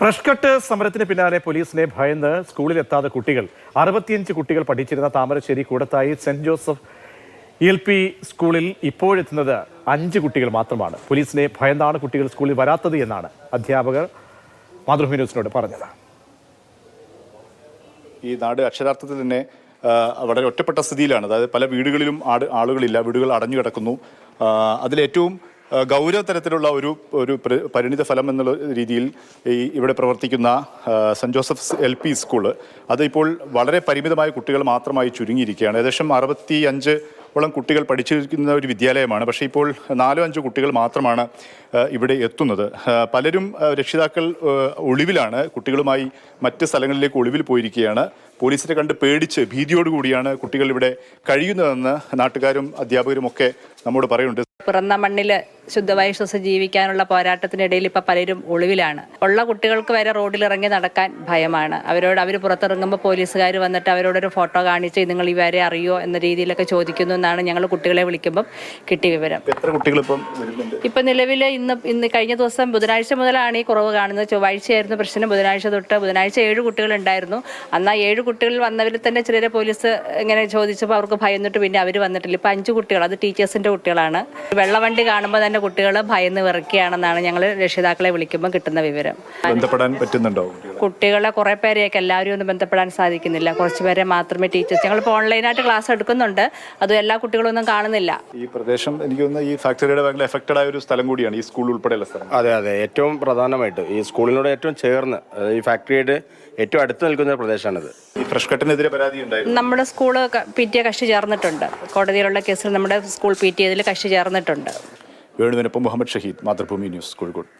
Fresh cut സമരത്തിന് പിന്നാലെ പോലീസിനെ ഭയന്ന് സ്കൂളിലെത്താതെ കുട്ടികൾ 65 കുട്ടികൾ പഠിച്ചിരുന്ന Thamarassery Koodathai Saint Joseph ELP സ്കൂളിൽ ഇപ്പോഴെത്തുന്നത് 5 കുട്ടികൾ മാത്രമാണ്. പോലീസിനെ ഭയന്നാണ് കുട്ടികൾ സ്കൂളിൽ വരാത്തത് എന്നാണ് അധ്യാപകർ മാതൃഭൂമി ന്യൂസിനോട് പറഞ്ഞത്. ഈ നാട് അക്ഷരാർത്ഥത്തിൽ തന്നെ വളരെ ഒറ്റപ്പെട്ട സ്ഥിതിയിലാണ്. അതായത് പല വീടുകളിലും ആളുകളില്ല, വീടുകൾ അടഞ്ഞു കിടക്കുന്നു. അതിലേറ്റവും ഗൗരവതരത്തിലുള്ള ഒരു പരിണിത ഫലം എന്നുള്ള രീതിയിൽ ഇവിടെ പ്രവർത്തിക്കുന്ന സെന്റ് ജോസഫ്സ് LP സ്കൂള് അതിപ്പോൾ വളരെ പരിമിതമായ കുട്ടികൾ മാത്രമായി ചുരുങ്ങിയിരിക്കുകയാണ്. ഏകദേശം 65ഓളം കുട്ടികൾ പഠിച്ചിരിക്കുന്ന ഒരു വിദ്യാലയമാണ്. പക്ഷേ ഇപ്പോൾ 4-5 കുട്ടികൾ മാത്രമാണ് ഇവിടെ എത്തുന്നത്. പലരും രക്ഷിതാക്കൾ ഒളിവിലാണ്, കുട്ടികളുമായി മറ്റ് സ്ഥലങ്ങളിലേക്ക് ഒളിവിൽ പോയിരിക്കുകയാണ്. പോലീസിനെ കണ്ട് പേടിച്ച് ഭീതിയോടുകൂടിയാണ് കുട്ടികൾ ഇവിടെ കഴിയുന്നതെന്ന് നാട്ടുകാരും അധ്യാപകരും ഒക്കെ നമ്മോട് പറയുന്നുണ്ട്. പിറന്ന മണ്ണിൽ ശുദ്ധമായി ശ്വസിച്ച് ജീവിക്കാനുള്ള പോരാട്ടത്തിനിടയിൽ ഇപ്പം പലരും ഒളിവിലാണ്. ഉള്ള കുട്ടികൾക്ക് വരെ റോഡിലിറങ്ങി നടക്കാൻ ഭയമാണ്. അവർ പുറത്തിറങ്ങുമ്പോൾ പോലീസുകാർ വന്നിട്ട് അവരോടൊരു ഫോട്ടോ കാണിച്ച് നിങ്ങൾ ഇവരെ അറിയോ എന്ന രീതിയിലൊക്കെ ചോദിക്കുന്നു എന്നാണ് ഞങ്ങൾ കുട്ടികളെ വിളിക്കുമ്പം കിട്ടിയ വിവരം. എത്ര കുട്ടികൾ ഇപ്പം നിലവിൽ ഇന്ന് കഴിഞ്ഞ ദിവസം ബുധനാഴ്ച മുതലാണ് ഈ കുറവ് കാണുന്നത്. ചൊവ്വാഴ്ചയായിരുന്നു പ്രശ്നം. ബുധനാഴ്ച 7 കുട്ടികൾ ഉണ്ടായിരുന്നു. അന്ന് 7 കുട്ടികൾ വന്നവരിൽ തന്നെ ചിലരെ പോലീസ് ഇങ്ങനെ ചോദിച്ചപ്പോൾ അവർക്ക് ഭയന്നിട്ട് പിന്നെ അവർ വന്നിട്ടില്ല. ഇപ്പം 5 കുട്ടികൾ, അത് ടീച്ചേഴ്സിൻ്റെ കുട്ടികളാണ്. വെള്ളവണ്ടി കാണുമ്പോൾ തന്നെ കുട്ടികൾ ഭയന്ന് വിറക്കുകയാണെന്നാണ് ഞങ്ങൾ രക്ഷിതാക്കളെ വിളിക്കുമ്പോൾ കിട്ടുന്ന വിവരം. ബന്ധപ്പെടാൻ പറ്റുന്നുണ്ടോ? കുട്ടികളെ കുറേ പേരെയൊക്കെ എല്ലാവരും ഒന്നും ബന്ധപ്പെടാൻ സാധിക്കുന്നില്ല. കുറച്ച് പേരെ മാത്രമേ ടീച്ചേഴ്സ്, ഞങ്ങളിപ്പോൾ ഓൺലൈനായിട്ട് ക്ലാസ് എടുക്കുന്നുണ്ട്, അതും എല്ലാ കുട്ടികളൊന്നും കാണുന്നില്ല. ഈ പ്രദേശം എനിക്ക് തോന്നുന്നു ഈ ഫാക്ടറിയുടെ ഭയങ്കര എഫക്റ്റഡ് ആയ ഒരു സ്ഥലം കൂടിയാണ് ഈ സ്കൂൾ ഉൾപ്പെടെയുള്ള സ്ഥലം. അതെ, ഏറ്റവും പ്രധാനമായിട്ട് ഈ സ്കൂളിനോട് ഏറ്റവും ചേർന്ന് ഈ ഫാക്ടറിയുടെ ഏറ്റവും അടുത്ത് നിൽക്കുന്ന പ്രദേശമാണിത്. ഈ ഫ്രഷ് കട്ടിനെതിരെ പരാതി ഉണ്ടായിരുന്നു. നമ്മുടെ സ്കൂള് PTA കക്ഷി ചേർന്നിട്ടുണ്ട്. കോടതിയിലുള്ള കേസിൽ നമ്മുടെ സ്കൂൾ PTA ഇതിൽ കക്ഷി ചേർന്നിട്ടുണ്ട്. വേണുവിനൊപ്പം മുഹമ്മദ് ഷഹീദ്, മാതൃഭൂമി ന്യൂസ്, കോഴിക്കോട്.